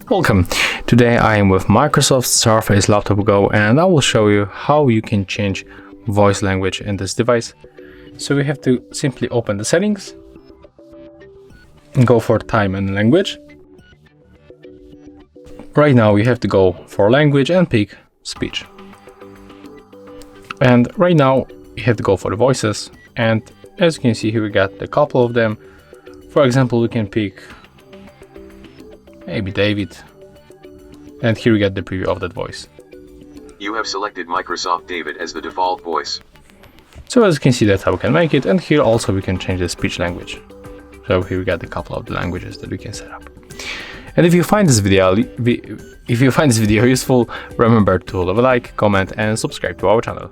Welcome. Today I am with Microsoft Surface Laptop Go and I will show you how you can change voice language in this device. So we have to simply open the settings, go for time and language. Right now we have to go for language and pick speech. And right now you have to go for the voices, and as you can see here we got a couple of them. For example, we can pick maybe David, and here we get the preview of that voice. You have selected Microsoft David as the default voice. So as you can see, that's how we can make it, and here also we can change the speech language. So here we got a couple of the languages that we can set up. And if you find this video useful, remember to leave a like, comment and subscribe to our channel.